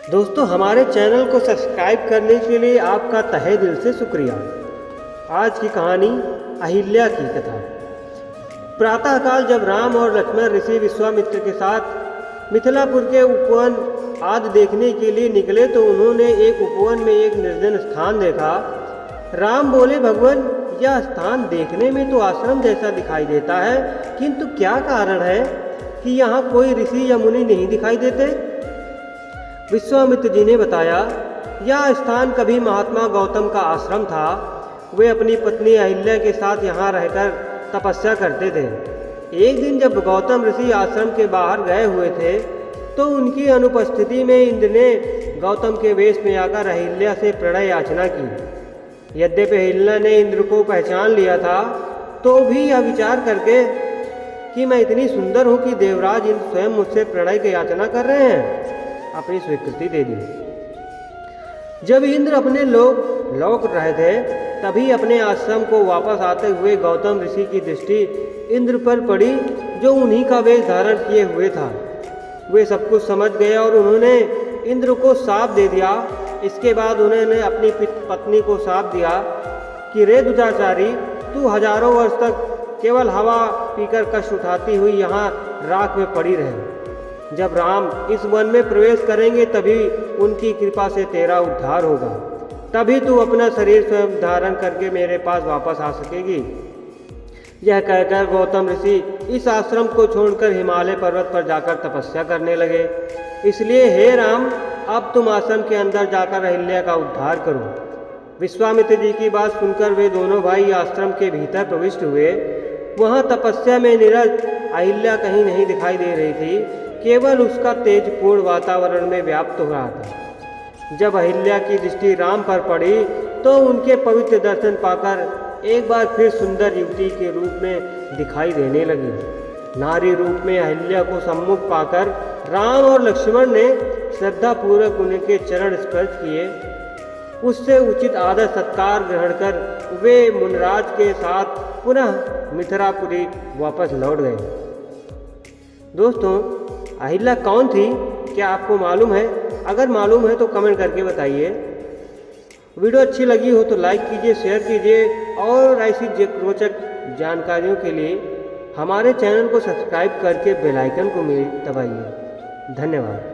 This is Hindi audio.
दोस्तों, हमारे चैनल को सब्सक्राइब करने के लिए आपका तहे दिल से शुक्रिया। आज की कहानी अहिल्या की कथा। प्रातःकाल जब राम और लक्ष्मण ऋषि विश्वामित्र के साथ मिथिलापुर के उपवन आदि देखने के लिए निकले तो उन्होंने एक उपवन में एक निर्जन स्थान देखा। राम बोले, भगवान, यह स्थान देखने में तो आश्रम जैसा दिखाई देता है, किंतु क्या कारण है कि यहाँ कोई ऋषि या मुनि नहीं दिखाई देते? विश्वामित्र जी ने बताया, यह स्थान कभी महात्मा गौतम का आश्रम था। वे अपनी पत्नी अहिल्या के साथ यहाँ रहकर तपस्या करते थे। एक दिन जब गौतम ऋषि आश्रम के बाहर गए हुए थे तो उनकी अनुपस्थिति में इंद्र ने गौतम के वेश में आकर अहिल्या से प्रणय याचना की। यद्यपि अहिल्या ने इंद्र को पहचान लिया था तो भी यह विचार करके कि मैं इतनी सुंदर हूँ कि देवराज इंद्र स्वयं मुझसे प्रणय की याचना कर रहे हैं, अपनी स्वीकृति दे दी। जब इंद्र अपने लोग लौट रहे थे तभी अपने आश्रम को वापस आते हुए गौतम ऋषि की दृष्टि इंद्र पर पड़ी, जो उन्हीं का वेश धारण किए हुए था। वे सब कुछ समझ गए और उन्होंने इंद्र को शाप दे दिया। इसके बाद उन्होंने अपनी पत्नी को शाप दिया कि रे दुराचारी, तू हजारों वर्ष तक केवल हवा पीकर कष्ट उठाती हुई यहाँ राख में पड़ी रहे। जब राम इस वन में प्रवेश करेंगे तभी उनकी कृपा से तेरा उद्धार होगा, तभी तू अपना शरीर स्वयं धारण करके मेरे पास वापस आ सकेगी। यह कहकर गौतम ऋषि इस आश्रम को छोड़कर हिमालय पर्वत पर जाकर तपस्या करने लगे। इसलिए हे राम, अब तुम आश्रम के अंदर जाकर अहिल्या का उद्धार करो। विश्वामित्र जी की बात सुनकर वे दोनों भाई आश्रम के भीतर प्रविष्ट हुए। वहाँ तपस्या में निरत अहिल्या कहीं नहीं दिखाई दे रही थी, केवल उसका तेजपूर्ण वातावरण में व्याप्त हो रहा था। जब अहिल्या की दृष्टि राम पर पड़ी तो उनके पवित्र दर्शन पाकर एक बार फिर सुंदर युवती के रूप में दिखाई देने लगी। नारी रूप में अहिल्या को सम्मुख पाकर राम और लक्ष्मण ने श्रद्धापूर्वक उनके चरण स्पर्श किए। उससे उचित आदर सत्कार ग्रहण कर वे मुनराज के साथ पुनः मिथिलापुरी वापस लौट गए। दोस्तों, अहिल्या कौन थी, क्या आपको मालूम है? अगर मालूम है तो कमेंट करके बताइए। वीडियो अच्छी लगी हो तो लाइक कीजिए, शेयर कीजिए और ऐसी रोचक जानकारियों के लिए हमारे चैनल को सब्सक्राइब करके बेल आइकन को दबाइए। धन्यवाद।